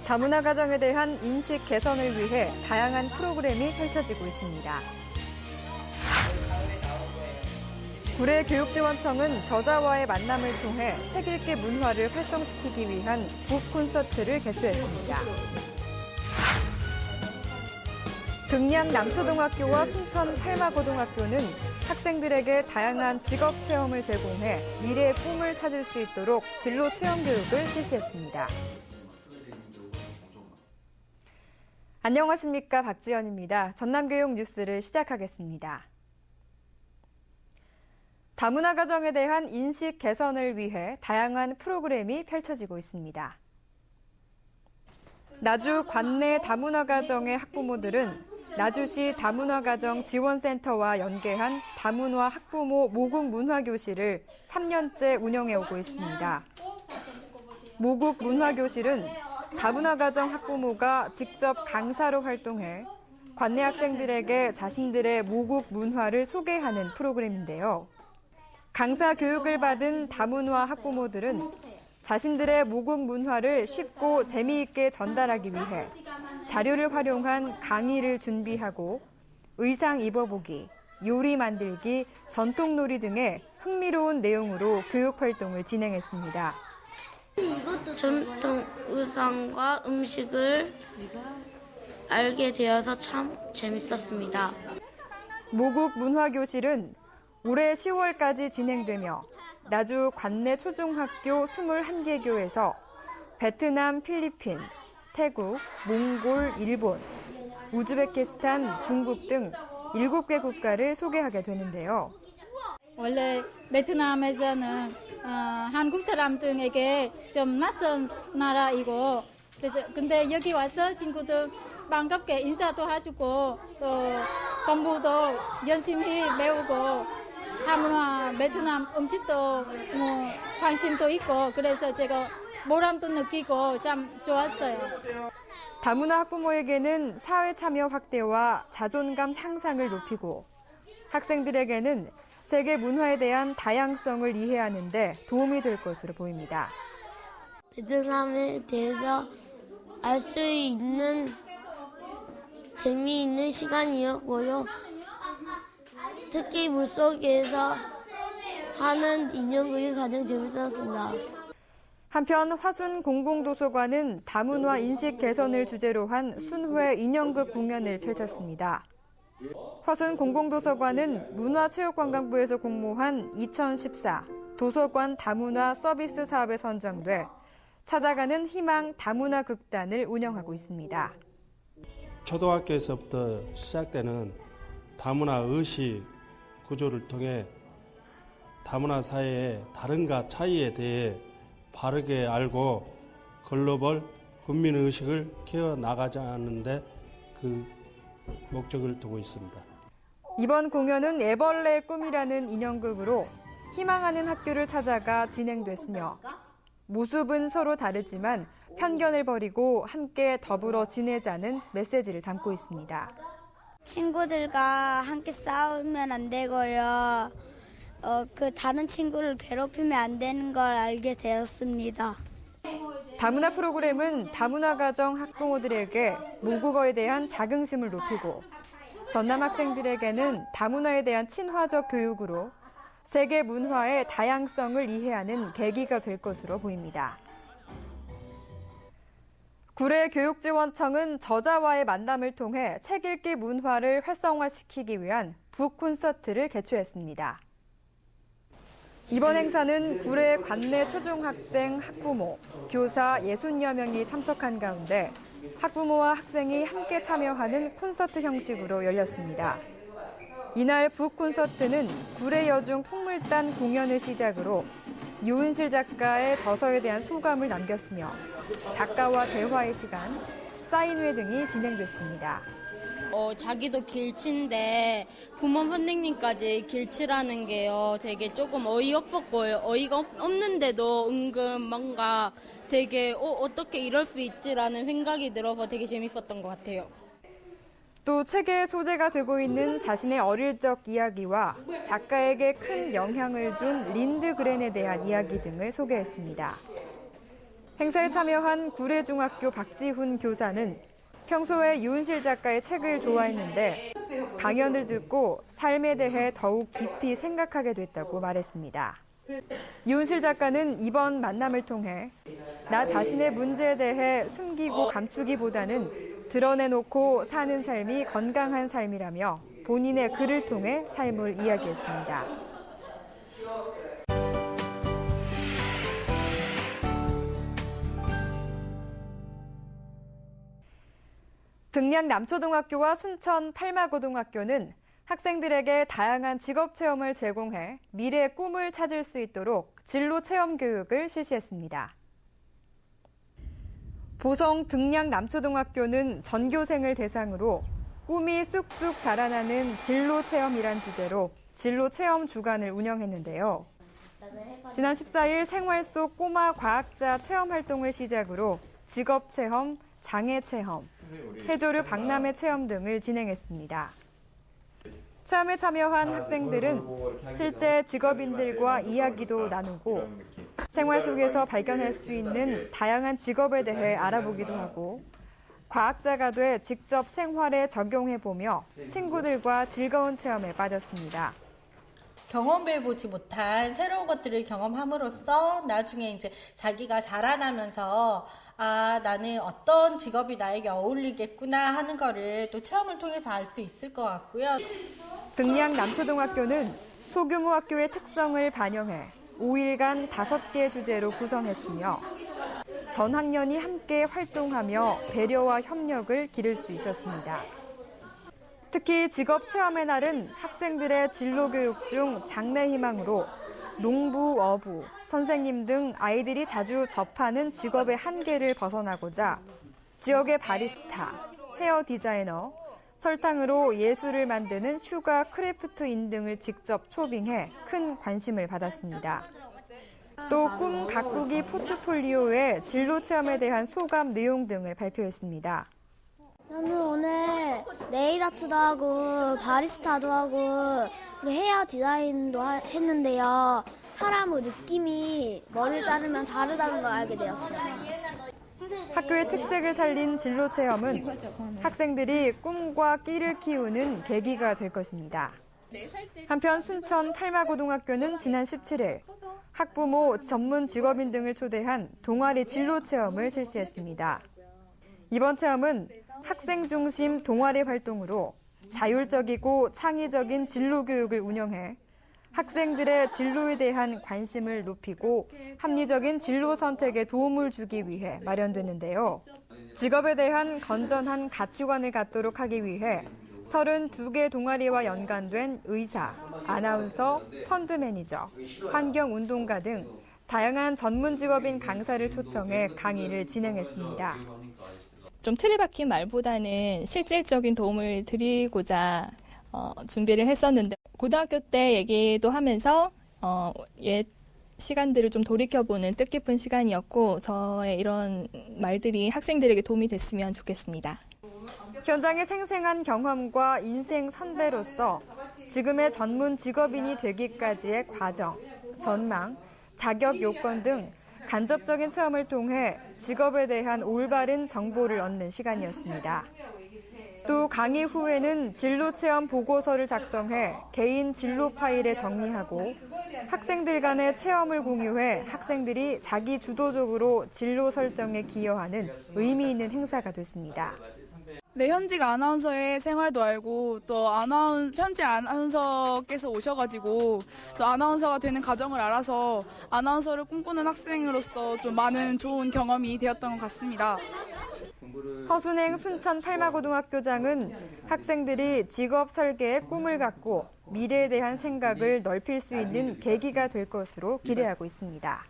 다문화 가정에 대한 인식 개선을 위해 다양한 프로그램이 펼쳐지고 있습니다. 구례교육지원청은 저자와의 만남을 통해 책 읽기 문화를 활성시키기 위한 북 콘서트를 개최했습니다. 등량 남초등학교와 순천 팔마고등학교는 학생들에게 다양한 직업 체험을 제공해 미래의 꿈을 찾을 수 있도록 진로 체험 교육을 실시했습니다. 안녕하십니까, 박지연입니다. 전남교육 뉴스를 시작하겠습니다. 다문화 가정에 대한 인식 개선을 위해 다양한 프로그램이 펼쳐지고 있습니다. 나주 관내 다문화 가정의 학부모들은 나주시 다문화 가정 지원센터와 연계한 다문화 학부모 모국 문화교실을 3년째 운영해 오고 있습니다. 모국 문화교실은 다문화 가정 학부모가 직접 강사로 활동해 관내 학생들에게 자신들의 모국 문화를 소개하는 프로그램인데요. 강사 교육을 받은 다문화 학부모들은 자신들의 모국 문화를 쉽고 재미있게 전달하기 위해 자료를 활용한 강의를 준비하고 의상 입어보기, 요리 만들기, 전통놀이 등의 흥미로운 내용으로 교육 활동을 진행했습니다. 전통 의상과 음식을 알게 되어서 참 재밌었습니다. 모국 문화교실은 올해 10월까지 진행되며 나주 관내 초중학교 21개교에서 베트남, 필리핀, 태국, 몽골, 일본, 우즈베키스탄, 중국 등 7개 국가를 소개하게 되는데요. 원래 베트남에서는 한국 사람들에게 좀 낯선 나라이고, 그래서 근데 여기 와서 친구들 반갑게 인사도 해주고 또 공부도 열심히 배우고 다문화 베트남 음식도 관심도 있고 그래서 제가 보람도 느끼고 참 좋았어요. 다문화 학부모에게는 사회 참여 확대와 자존감 향상을 높이고 학생들에게는 세계 문화에 대한 다양성을 이해하는 데 도움이 될 것으로 보입니다. 베트남에 대해서 알 수 있는 재미있는 시간이었고요. 특히 물속에서 하는 인형극이 가장 재밌었습니다. 한편 화순 공공도서관은 다문화 인식 개선을 주제로 한 순회 인형극 공연을 펼쳤습니다. 화순 공공도서관은 문화체육관광부에서 공모한 2014 도서관 다문화 서비스 사업에 선정돼 찾아가는 희망 다문화 극단을 운영하고 있습니다. 초등학교에서부터 시작되는 다문화 의식 구조를 통해 다문화 사회의 다름과 차이에 대해 바르게 알고 글로벌 국민의식을 키워나가자는 데 그 목적을 두고 있습니다. 이번 공연은 애벌레의 꿈이라는 인형극으로 희망하는 학교를 찾아가 진행됐으며 모습은 서로 다르지만 편견을 버리고 함께 더불어 지내자는 메시지를 담고 있습니다. 친구들과 함께 싸우면 안 되고요. 그 다른 친구를 괴롭히면 안 되는 걸 알게 되었습니다. 다문화 프로그램은 다문화 가정 학부모들에게 모국어에 대한 자긍심을 높이고 전남 학생들에게는 다문화에 대한 친화적 교육으로 세계 문화의 다양성을 이해하는 계기가 될 것으로 보입니다. 구례교육지원청은 저자와의 만남을 통해 책 읽기 문화를 활성화시키기 위한 북 콘서트를 개최했습니다. 이번 행사는 구례 관내 초중학생 학부모, 교사 60여 명이 참석한 가운데 학부모와 학생이 함께 참여하는 콘서트 형식으로 열렸습니다. 이날 북 콘서트는 구례여중 풍물단 공연을 시작으로 유은실 작가의 저서에 대한 소감을 남겼으며 작가와 대화의 시간, 사인회 등이 진행됐습니다. 자기도 길치인데 부모 선생님까지 길치라는 게요 되게 조금 어이없었고요. 어이가 없는데도 은근 뭔가 되게 어떻게 이럴 수 있지라는 생각이 들어서 되게 재밌었던 것 같아요. 또 책의 소재가 되고 있는 자신의 어릴 적 이야기와 작가에게 큰 영향을 준 린드그렌에 대한 이야기 등을 소개했습니다. 행사에 참여한 구례중학교 박지훈 교사는 평소에 유은실 작가의 책을 좋아했는데 강연을 듣고 삶에 대해 더욱 깊이 생각하게 됐다고 말했습니다. 유은실 작가는 이번 만남을 통해 나 자신의 문제에 대해 숨기고 감추기보다는 드러내놓고 사는 삶이 건강한 삶이라며 본인의 글을 통해 삶을 이야기했습니다. 등량 남초등학교와 순천 팔마고등학교는 학생들에게 다양한 직업체험을 제공해 미래의 꿈을 찾을 수 있도록 진로체험 교육을 실시했습니다. 보성 등량 남초등학교는 전교생을 대상으로 꿈이 쑥쑥 자라나는 진로체험이란 주제로 진로체험 주간을 운영했는데요. 지난 14일 생활 속 꼬마 과학자 체험 활동을 시작으로 직업체험, 장애체험, 해조류 박람회 체험 등을 진행했습니다. 체험에 참여한 학생들은 실제 직업인들과 이야기도 나누고 생활 속에서 발견할 수 있는 다양한 직업에 대해 알아보기도 하고 과학자가 돼 직접 생활에 적용해보며 친구들과 즐거운 체험에 빠졌습니다. 경험해보지 못한 새로운 것들을 경험함으로써 나중에 이제 자기가 자라나면서 나는 어떤 직업이 나에게 어울리겠구나 하는 거를 또 체험을 통해서 알 수 있을 것 같고요. 등량 남초등학교는 소규모 학교의 특성을 반영해 5일간 5개 주제로 구성했으며 전 학년이 함께 활동하며 배려와 협력을 기를 수 있었습니다. 특히 직업체험의 날은 학생들의 진로교육 중 장래 희망으로 농부, 어부, 선생님 등 아이들이 자주 접하는 직업의 한계를 벗어나고자 지역의 바리스타, 헤어 디자이너, 설탕으로 예술을 만드는 슈가 크래프트인 등을 직접 초빙해 큰 관심을 받았습니다. 또 꿈 가꾸기 포트폴리오에 진로 체험에 대한 소감 내용 등을 발표했습니다. 저는 오늘 네일 아트도 하고 바리스타도 하고 그리고 헤어 디자인도 했는데요. 사람의 느낌이 머리를 자르면 다르다는 걸 알게 되었어요. 학교의 특색을 살린 진로 체험은 학생들이 꿈과 끼를 키우는 계기가 될 것입니다. 한편 순천 팔마고등학교는 지난 17일 학부모, 전문 직업인 등을 초대한 동아리 진로 체험을 실시했습니다. 이번 체험은 학생 중심 동아리 활동으로 자율적이고 창의적인 진로 교육을 운영해 학생들의 진로에 대한 관심을 높이고 합리적인 진로 선택에 도움을 주기 위해 마련됐는데요. 직업에 대한 건전한 가치관을 갖도록 하기 위해 32개 동아리와 연관된 의사, 아나운서, 펀드 매니저, 환경운동가 등 다양한 전문 직업인 강사를 초청해 강의를 진행했습니다. 좀 틀에 박힌 말보다는 실질적인 도움을 드리고자 준비를 했었는데 고등학교 때 얘기도 하면서 옛 시간들을 좀 돌이켜보는 뜻깊은 시간이었고 저의 이런 말들이 학생들에게 도움이 됐으면 좋겠습니다. 현장의 생생한 경험과 인생 선배로서 지금의 전문 직업인이 되기까지의 과정, 전망, 자격 요건 등 간접적인 체험을 통해 직업에 대한 올바른 정보를 얻는 시간이었습니다. 또 강의 후에는 진로 체험 보고서를 작성해 개인 진로 파일에 정리하고 학생들 간의 체험을 공유해 학생들이 자기 주도적으로 진로 설정에 기여하는 의미 있는 행사가 됐습니다. 네, 현직 아나운서의 생활도 알고 또 현직 아나운서께서 오셔가지고 또 아나운서가 되는 과정을 알아서 아나운서를 꿈꾸는 학생으로서 좀 많은 좋은 경험이 되었던 것 같습니다. 허순행 순천 팔마고등학교장은 학생들이 직업 설계에 꿈을 갖고 미래에 대한 생각을 넓힐 수 있는 계기가 될 것으로 기대하고 있습니다.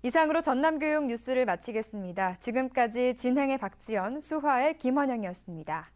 이상으로 전남교육 뉴스를 마치겠습니다. 지금까지 진행의 박지연, 수화의 김원영이었습니다.